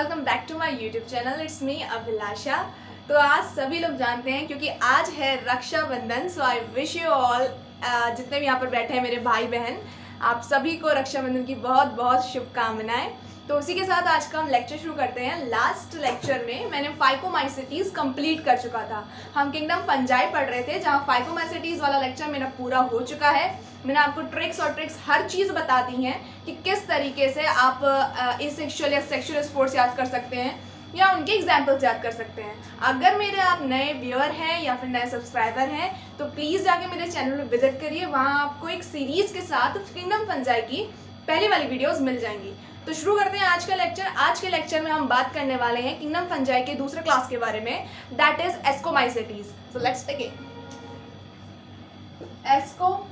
Welcome back to my YouTube channel. It's me Abhilasha. तो आज सभी लोग जानते हैं क्योंकि आज है Rakshabandhan. So I wish you all, जितने भी यहाँ पर बैठे हैं मेरे भाई बहन, आप सभी को रक्षाबंधन की बहुत बहुत शुभकामनाएं। तो उसी के साथ आज का हम लेक्चर शुरू करते हैं। लास्ट लेक्चर में मैंने फाइकोमाइसेटीज कंप्लीट कर चुका था। हम किंगडम फंजाई पढ़ रहे थे, जहाँ फाइकोमाइसेटीज वाला लेक्चर मेरा पूरा हो चुका है। मैंने आपको ट्रिक्स और ट्रिक्स हर चीज़ बता दी हैं कि किस तरीके से आप एसेक्सुअल या सेक्सुअल स्पोर्ट्स याद कर सकते हैं या उनके एग्जाम्पल्स याद कर सकते हैं। अगर मेरे आप नए व्यूअर हैं या फिर नए सब्सक्राइबर हैं तो प्लीज़ जाके मेरे चैनल में विजिट करिए। वहाँ आपको एक सीरीज़ के साथ किंगडम फंजाई की पहली वाली वीडियोस मिल जाएंगी। तो शुरू करते हैं आज का लेक्चर। आज के लेक्चर में हम बात करने वाले हैं किंगडम फंजाई के दूसरे क्लास के बारे में, that is ascomycetes. So let's begin. Ascomycetes,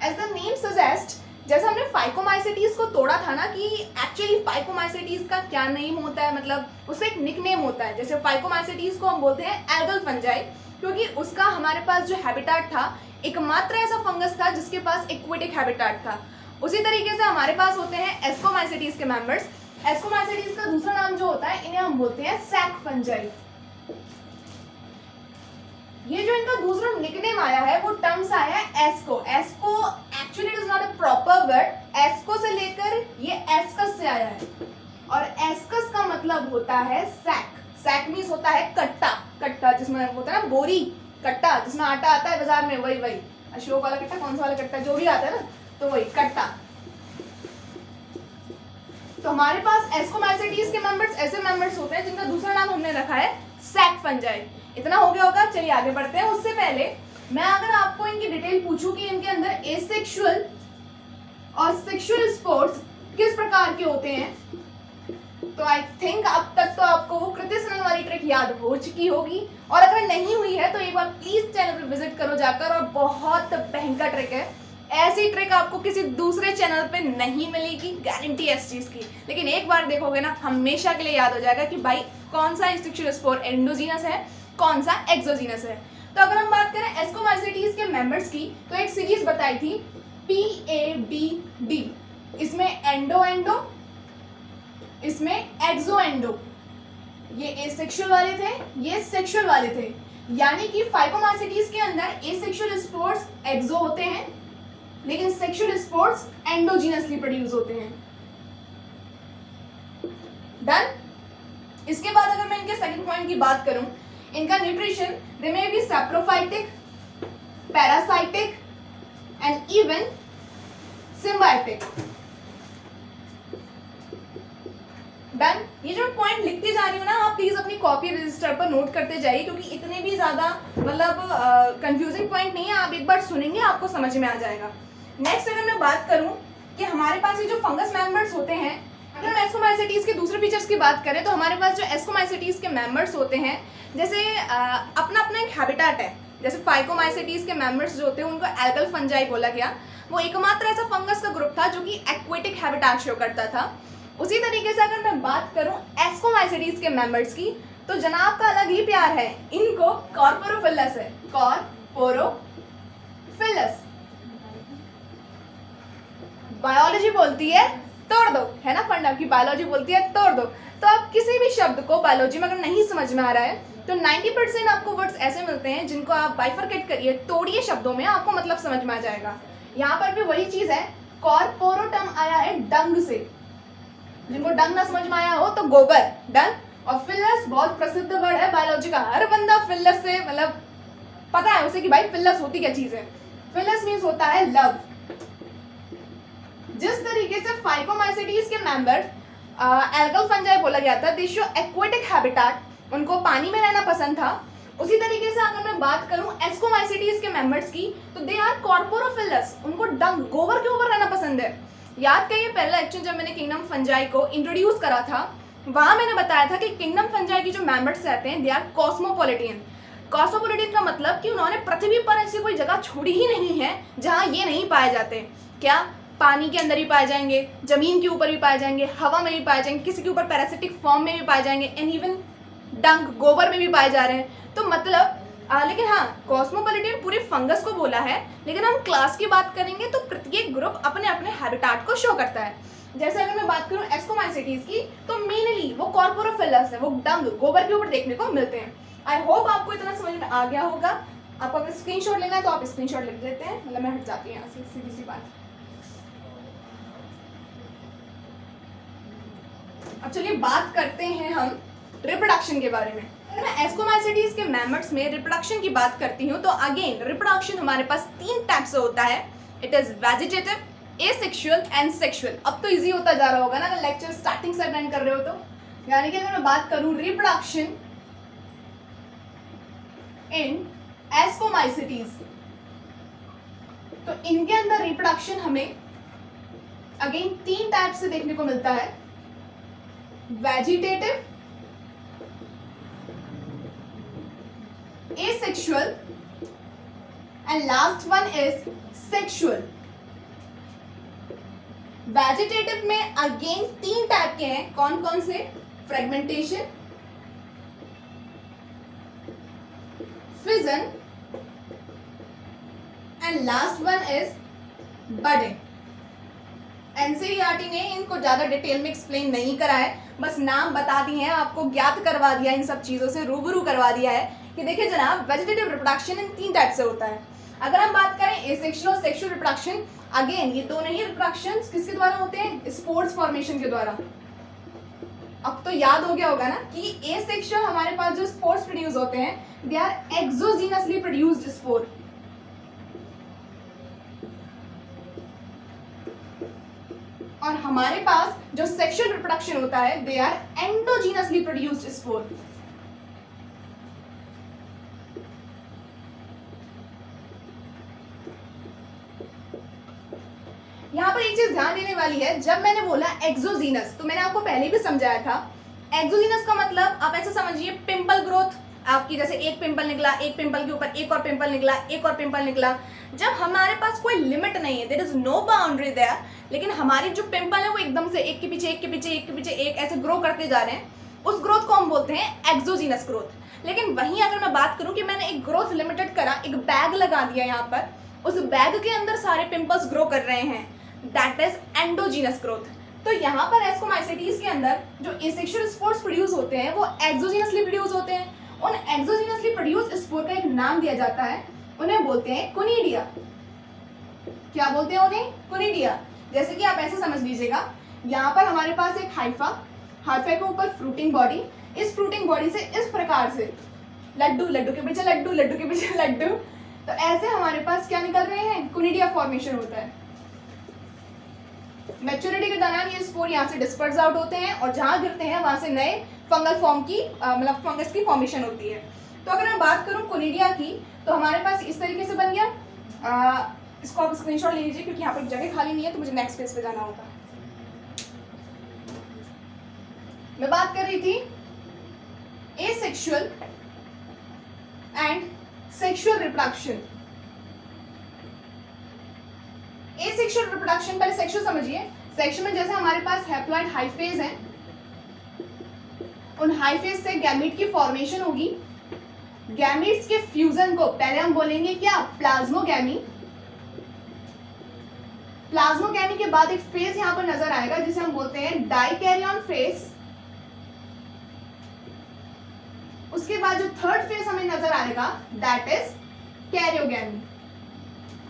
as the name suggest, जैसे हमने फाइकोमाइसेटीज को तोड़ा था ना कि एक्चुअली फाइकोमाइसेटीज का क्या नेम होता है, मतलब उसका एक निक नेम होता है। जैसे फाइकोमाइसेटीज को हम बोलते हैं एल्गल फंजाई, क्योंकि उसका हमारे पास जो हैबिटाट था एकमात्र ऐसा फंगस था जिसके पास एक्वेटिक हैबिटाट था। उसी तरीके से हमारे पास होते हैं एस्कोमाइसेटीज के मेंबर्स। एस्कोमाइसेटीज का दूसरा नाम जो होता है इन्हें हम बोलते हैं सैक फंजाई। ये जो इनका दूसरा निकनेम आया है वो टर्म से आया है asco. Asco actually it is not a proper word. Asco से लेकर ये एस्कस से आया है और एस्कस का मतलब होता है सैक। सैक मीन्स होता है कट्टा। कट्टा जिसमें होता है ना बोरी, कट्टा जिसमें आटा आता है बाजार में, वही अशोक वाला कट्टा, कौन सा वाला कट्टा, जो भी आता है ना, तो वही कट्टा। तो हमारे पास एस्कोमाइसेटीज के मेंबर्स ऐसे मेंबर्स होते हैं जिनका दूसरा नाम हमने रखा है सैक फंजाई। इतना हो गया होगा, चलिए आगे बढ़ते हैं। उससे पहले मैं अगर आपको इनकी डिटेल पूछूं कि इनके अंदर एसेक्सुअल और सेक्सुअल स्पोर्ट्स किस प्रकार के होते हैं, तो आई थिंक अब तक तो आपको वो कृतिसनन वाली ट्रिक याद हो चुकी होगी, और अगर नहीं हुई है तो एक बार प्लीज चैनल पर विजिट करो जाकर। और बहुत भयंकर ट्रिक है, ऐसी ट्रिक आपको किसी दूसरे चैनल पे नहीं मिलेगी, गारंटी है इस चीज की। लेकिन एक बार देखोगे ना, हमेशा के लिए याद हो जाएगा कि भाई कौन सा सेक्सुअल स्पोर एंडोजीनस है, कौन सा एक्सोजीनस है। तो अगर हम बात करें एस्कोमाइसेटीज के मेंबर्स की, तो एक सीरीज बताई थी PABD। इसमें एंडो एंडो, इसमें एक्सो एंडो। ये एसेक्सुअल वाले थे, ये सेक्सुअल वाले थे। यानी कि फाइकोमाइसेटीज के अंदर एसेक्सुअल स्पोर्स एक्सो होते हैं लेकिन सेक्सुअल स्पोर्स एंडोजीनसली प्रोड्यूस होते हैं। डन। इसके बाद अगर मैं इनके सेकंड पॉइंट की बात करूं, इनका nutrition, they may be saprophytic, parasitic and even symbiotic. Done. ये जो पॉइंट लिखते जा रही हूँ ना, आप प्लीज अपनी कॉपी रजिस्टर पर नोट करते जाइए, क्योंकि इतने भी ज्यादा मतलब कंफ्यूजिंग पॉइंट नहीं है। आप एक बार सुनेंगे आपको समझ में आ जाएगा। नेक्स्ट अगर मैं बात करूं कि हमारे पास ये जो फंगस मेंबर्स होते हैं, अगर हम एस्कोमाइसेटीज के दूसरे फीचर्स की बात करें तो हमारे पास जो एस्कोमाइसेटीज के मेंबर्स होते हैं, जैसे अपना अपना एक हैबिटाट है। जैसे फाइकोमाइसेटीज के मेंबर्स जो होते हैं उनको एल्गल फंजाई बोला गया। वो एकमात्र ऐसा फंगस का ग्रुप था जो कि एक्वेटिक हैबिटाट शो करता था। उसी तरीके से अगर मैं बात करूं एस्कोमाइसेटीज के मेंबर्स की, तो जनाब का अलग ही प्यार है। इनको कॉर्पोरोफिलस है, कॉर्पोरोफिलस। बायोलॉजी बोलती है तोड़ दो, है ना फंडा की, बायोलॉजी बोलती है तोड़ दो। तो आप किसी भी शब्द को बायोलॉजी में अगर नहीं समझ में आ रहा है तो 90% आपको वर्ड्स ऐसे मिलते हैं जिनको आप बाइफरकेट करिए, तोड़िए शब्दों में, आपको मतलब समझ में आ जाएगा। यहाँ पर भी वही चीज है। कॉर्पोरोटम आया है डंग से, जिनको डंग ना समझ में आया हो तो गोबर, डंग। और फिलस बहुत प्रसिद्ध वर्ड है बायोलॉजी का, हर बंदा फिलस से मतलब पता है उसे कि भाई फिलस होती क्या चीज है। फिलस मीन्स होता है लव। जिस तरीके से फाइकोमाइसेटीज के मेंबर एल्गल फंजाई बोला गया था, दे शो एक्वेटिक हैबिटाट, उनको पानी में रहना पसंद था। उसी तरीके से अगर मैं बात करूं एस्कोमाइसेटीज के मेंबर्स की, तो दे आर कॉर्पोरोफिलस, उनको डंग, गोबर के ऊपर रहना पसंद है। याद करिए पहला लेक्चर जब मैंने किंगडम फंजाई को इंट्रोड्यूस करा था, वहां मैंने बताया था कि किंगडम फंजाई की जो मेंबर्स रहते हैं दे आर कॉस्मोपॉलिटियन। कॉस्मोपॉलिटियन का मतलब कि उन्होंने पृथ्वी पर ऐसी कोई जगह छोड़ी ही नहीं है जहां ये नहीं पाए जाते। क्या? पानी के अंदर भी पाए जाएंगे, जमीन के ऊपर भी पाए जाएंगे, हवा में भी पाए जाएंगे, किसी के ऊपर पैरासिटिक फॉर्म में भी पाए जाएंगे, एंड इवन डंग, गोबर में भी पाए जा रहे हैं। तो मतलब लेकिन हाँ, कॉस्मोपॉलिटन पूरे फंगस को बोला है, लेकिन हम क्लास की बात करेंगे तो प्रत्येक ग्रुप अपने अपने हैबिटाट को शो करता है। जैसे अगर मैं बात करूं एस्कोमाइसिटीज की, तो मेनली वो कॉर्पोरोफिलस है, वो डंग गोबर के ऊपर देखने को मिलते हैं। आई होप आपको इतना समझ में आ गया होगा। आपको अगर स्क्रीनशॉट लेना है तो आप स्क्रीनशॉट लिख लेते हैं, मतलब मैं हट जाती हूँ यहाँ से, सीधी सी बात। अब चलिए बात करते हैं हम रिप्रोडक्शन के बारे में। अगर मैं एस्कोमाइसिटीज के मेम्बर्स में रिप्रोडक्शन की बात करती हूँ तो अगेन रिप्रोडक्शन हमारे पास 3 टाइप से होता है। It is vegetative, asexual and sexual. अब तो इजी होता जा रहा होगा ना, अगर लेक्चर स्टार्टिंग से अटेंड कर रहे हो तो। यानी कि अगर मैं बात करूं रिप्रोडक्शन इन एस्कोमाइसिटीज, तो इनके अंदर रिप्रोडक्शन हमें अगेन 3 टाइप से देखने को मिलता है। Vegetative, asexual and last one is sexual। Vegetative में अगेन 3 टाइप के हैं, कौन कौन से? Fragmentation, fission and last one is budding. NCERT ने इनको ज्यादा डिटेल में एक्सप्लेन नहीं करा है, बस नाम बता दिए हैं, आपको ज्ञात करवा दिया, इन सब चीजों से रूबरू करवा दिया है कि देखिए जनाब वेजिटेटिव रिप्रोडक्शन इन 3 टाइप से होता है। अगर हम बात करें एसेक्सुअल और सेक्सुअल रिप्रोडक्शन, अगेन ये दोनों ही रिप्रोडक्शन किसके द्वारा होते हैं? स्पोर्स फॉर्मेशन के द्वारा। अब तो याद हो गया होगा ना कि एसेक्सुअल हमारे पास जो स्पोर्स प्रोड्यूस होते हैं they are exogenously produced spore, और हमारे पास जो सेक्सुअल रिप्रोडक्शन होता है they are endogenously produced spore. यहाँ पर एक चीज ध्यान देने वाली है, जब मैंने बोला एक्सोजीनस तो मैंने आपको पहले भी समझाया था। एक्सोजीनस का मतलब आप ऐसा समझिए पिंपल ग्रोथ, आपकी जैसे एक पिंपल निकला, एक पिंपल के ऊपर एक और पिंपल निकला, एक और पिंपल निकला। जब हमारे पास कोई लिमिट नहीं है, there is no boundary there, लेकिन हमारी जो पिंपल है वो एकदम से एक के पीछे एक के पीछे एक के पीछे एक ऐसे ग्रो करते जा रहे हैं, उस ग्रोथ को हम बोलते हैं एक्सोजीनस ग्रोथ। लेकिन वहीं अगर मैं बात करूं कि मैंने एक ग्रोथ लिमिटेड करा, एक बैग लगा दिया यहाँ पर, उस बैग के अंदर सारे पिंपल्स ग्रो कर रहे हैं, दैट इज एंडोजीनस ग्रोथ। तो यहाँ पर एस्कोमाइसिटीज के अंदर जो एसेक्सुअल स्पोर्स प्रोड्यूस होते हैं वो एक्सोजीनसली प्रोड्यूस होते हैं। उन एक्सोजीनसली प्रोड्यूस्ड स्पोर का एक नाम दिया जाता है, उन्हें बोलते हैं कोनिडिया। क्या बोलते हैं उन्हें? कोनिडिया। जैसे कि आप ऐसे समझ लीजिएगा, यहाँ पर हमारे पास एक हाइफा के ऊपर फ्रूटिंग बॉडी, इस फ्रूटिंग बॉडी से इस प्रकार से लड्डू, लड्डू के पीछे लड्डू, लड्डू के पीछे लड्डू, तो ऐसे हमारे पास क्या निकल रहे हैं? कोनिडिया फॉर्मेशन होता है। मैच्योरिटी के दौरान ये स्पोर यहाँ से डिस्पर्स आउट होते हैं और जहाँ गिरते हैं वहां से नए फंगल फॉर्म की मतलब फंगस की फॉर्मेशन होती है। तो अगर मैं बात करूँ कोनिडिया की, तो हमारे पास इस तरीके से बन गया। इसको आप स्क्रीनशॉट ले लीजिए क्योंकि यहाँ पर जगह खाली नहीं है, तो मुझे नेक्स्ट पेज पे जाना होगा। मैं बात कर रही थी asexual and sexual reproduction. Asexual reproduction, पहले सेक्सुअल समझिए। सेक्सुअल में जैसे हमारे पास हैप्लॉइड हाइफेज हैं, उन हाइफेज से गैमीट की फॉर्मेशन होगी। गैमीट्स के फ्यूजन को पहले हम बोलेंगे क्या? प्लाज्मोगैमी। प्लाज्मोगैमी के बाद एक फेज यहां पर नजर आएगा जिसे हम बोलते हैं डाइकैरियन फेज। उसके बाद जो थर्ड फेज हमें नजर आएगा that is karyogamy.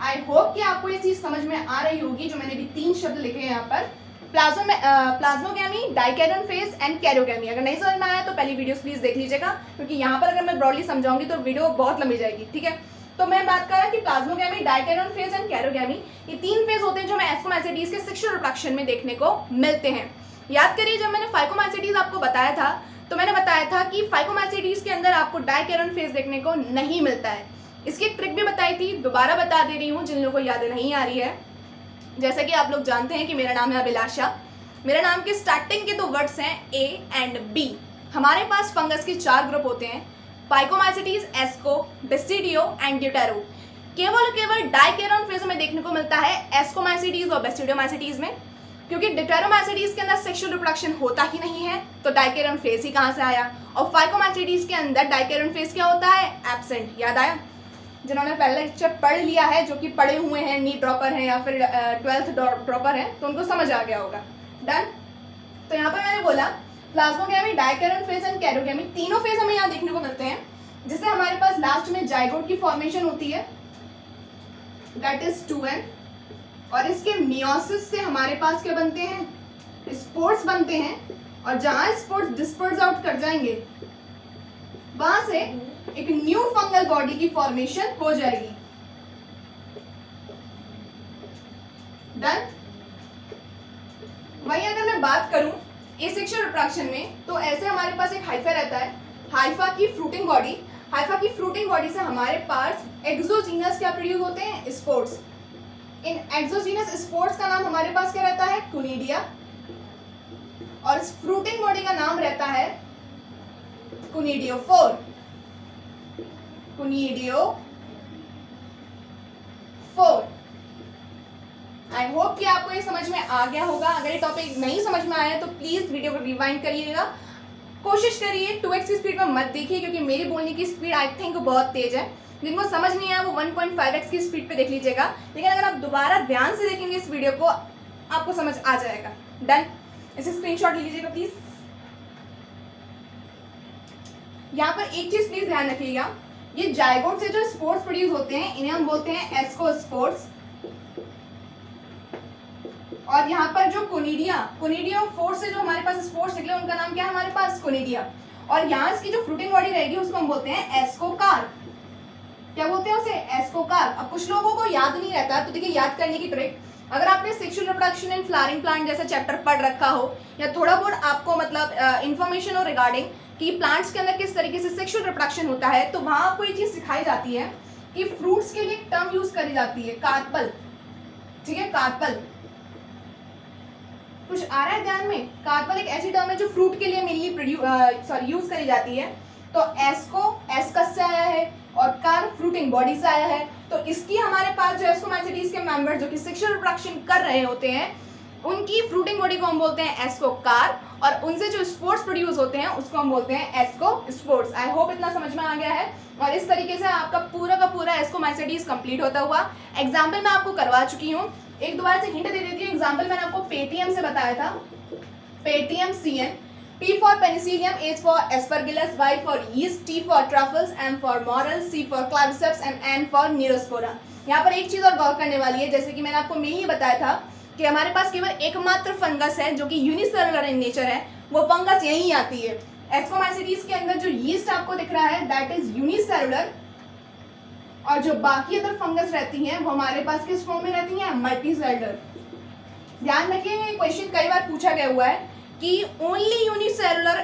I hope कि आपको ये चीज समझ में आ रही होगी, जो मैंने भी 3 शब्द लिखे हैं यहाँ पर, plasmogamy, dikaryon phase and karyogamy. अगर नहीं समझ में आया तो पहली वीडियोस प्लीज देख लीजिएगा, क्योंकि यहाँ पर अगर मैं ब्रॉडली समझाऊंगी तो वीडियो बहुत लंबी जाएगी, ठीक है। तो मैं बात कर रहा कि plasmogamy, dikaryon phase and karyogamy, ये 3 फेज होते हैं जो हमें एस्कोमाइसिटीज के सेक्सुअल रिप्रोडक्शन में देखने को मिलते हैं। याद करिए, जब मैंने फाइकोमाइसिटीज आपको बताया था तो मैंने बताया था कि फाइकोमाइसिटीज के अंदर आपको डाइकैरियन फेज देखने को नहीं मिलता है। इसकी एक ट्रिक भी बताई थी, दोबारा बता दे रही हूँ जिन लोगों को याद नहीं आ रही है। जैसे कि आप लोग जानते हैं कि मेरा नाम है अभिलाषा, मेरे नाम के स्टार्टिंग के 2 वर्ड्स हैं ए एंड बी। हमारे पास फंगस के 4 ग्रुप होते हैं, फाइकोमाइसिटीज, एस्को, बेसिडियो एंड ड्यूटेरो। केवल डाइकैरियन फेज में देखने को मिलता है एस्कोमाइसिटीज और बेसिडियोमाइसिटीज में, क्योंकि ड्यूटेरोमाइसिटीज के अंदर सेक्सुअल रिप्रोडक्शन होता ही नहीं है, तो डाइकैरियन फेज ही कहाँ से आया। और फाइकोमाइसिटीज के अंदर डाइकैरियन फेज क्या होता है? एब्सेंट। याद आया? जिन्होंने पहला लेक्चर पढ़ लिया है, जो कि पढ़े हुए हैं, नीट ड्रॉपर हैं या फिर 12th ड्रॉपर हैं, तो उनको समझ आ गया होगा। डन। तो यहाँ पर मैंने बोला plasmogamy, dikaryon phase and karyogamy, तीनों फेज हमें यहाँ देखने को मिलते हैं, जिससे हमारे पास लास्ट में जाइगोट की फॉर्मेशन होती है, दैट इज 2n, और इसके मियोसिस से हमारे पास क्या बनते हैं, स्पोर्स बनते हैं, और जहां स्पोर्स डिस्पर्स आउट कर जाएंगे वहां से एक न्यू फंगल बॉडी की फॉर्मेशन हो जाएगी। डन। वहीं अगर मैं बात करूं एसेक्सुअल रिप्रोडक्शन में, तो ऐसे हमारे पास एक हाइफा रहता है, हाइफा की फ्रूटिंग बॉडी, हाइफा की फ्रूटिंग बॉडी से हमारे पास एक्सोजीनस क्या प्रोड्यूस होते हैं, स्पोर्स। इन एक्सोजीनस स्पोर्स का नाम हमारे पास क्या रहता है, कोनिडिया, और इस फ्रूटिंग बॉडी का नाम रहता है कोनिडियोफोर, कोनिडियोफोर। आई होप कि आपको ये समझ में आ गया होगा। अगर ये टॉपिक नहीं समझ में आया तो प्लीज वीडियो को रिवाइंड करिएगा, कोशिश करिए 2x की स्पीड में मत देखिए, क्योंकि मेरी बोलने की स्पीड आई थिंक बहुत तेज है। जिनको समझ नहीं आया वो 1.5x की स्पीड पे देख लीजिएगा, लेकिन अगर आप दोबारा ध्यान से देखेंगे इस वीडियो को आपको समझ आ जाएगा। डन। इसे स्क्रीनशॉट ले लीजिएगा प्लीज। यहाँ पर एक चीज प्लीज ध्यान रखिएगा, ये जाइगोट से जो स्पोर्स प्रोड्यूस होते हैं इन्हें हम बोलते हैं एस्कोस्पोर्स, और यहाँ पर जो कोनिडियोफोर से जो हमारे पास स्पोर्स निकले उनका नाम क्या है हमारे पास, कोनिडिया, और यहाँ इसकी जो फ्रूटिंग बॉडी रहेगी उसको हम बोलते हैं एस्कोकार्प। क्या बोलते हैं उसे, एस्कोकार्प। अब कुछ लोगों को याद नहीं रहता, तो देखिए याद करने की ट्रिक, अगर आपने sexual reproduction in flowering plant जैसा चैप्टर पढ़ रखा हो, या थोड़ा बहुत आपको मतलब इंफॉर्मेशन हो रिगार्डिंग कि प्लांट्स के अंदर किस तरीके से सेक्सुअल रिप्रोडक्शन होता है, तो वहां आपको ये चीज सिखाई जाती है कि फ्रूट्स के लिए टर्म यूज करी जाती है, कार्पल। ठीक है, कार्पल कुछ आ रहा है ध्यान में, कार्पल एक ऐसी टर्म है जो फ्रूट के लिए मेनली यूज करी जाती है। तो एस्को एस्कस से आया है और कार फ्रूटिंग बॉडी से आया है, तो इसकी हमारे पास जो एस्कोमाइसिटीज के मेंबर्स जो कि सेक्सुअल रिप्रोडक्शन कर रहे होते हैं उनकी फ्रूटिंग बॉडी को हम बोलते हैं एस्कोकार, और उनसे जो स्पोर्स प्रोड्यूस होते हैं उसको हम बोलते हैं एस्कोस्पोर्स। आई होप इतना समझ में आ गया है, और इस तरीके से आपका पूरा का पूरा एस्कोमाइसिटीज कंप्लीट होता हुआ एग्जाम्पल मैं आपको करवा चुकी हूँ। एक दोबारा से हिंट दे देती हूँ, एग्जाम्पल मैंने आपको पेटीएम से बताया था, Paytm CN, P for penicillium, H for aspergillus, Y for yeast, T for truffles, M for morels, C for claviceps and N for neurospora। यहाँ पर एक चीज और गौर करने वाली है, जैसे कि मैंने आपको मेनली बताया था कि हमारे पास केवल एकमात्र फंगस है जो कि यूनिसेलुलर इन नेचर है, वो फंगस यहीं आती है। एस्कोमाइसिटीज के अंदर जो यीस्ट आपको दिख रहा है दैट इज यूनिसेलुलर, और जो बाकी अदर फंगस रहती हैं वो हमारे पास किस फॉर्म में रहती हैं, मल्टीसेलुलर। ध्यान रखिएगा, ये क्वेश्चन कई बार पूछा गया हुआ है कि only unicellular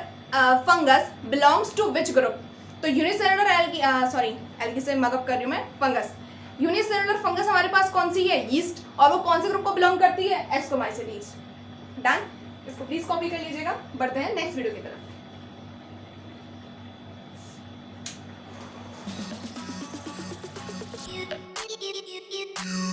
fungus belongs to which group. तो यूनिसेलुलर एल्गी से मगअप कर रही हूँ मैं, फंगस यूनिसेलुलर फंगस हमारे पास कौन सी है, यीस्ट, और वो कौन से ग्रुप को बिलोंग करती है, एस्कोमाइसिटीज। डन। इसको प्लीज कॉपी कर लीजिएगा। बढ़ते हैं नेक्स्ट वीडियो की तरफ। You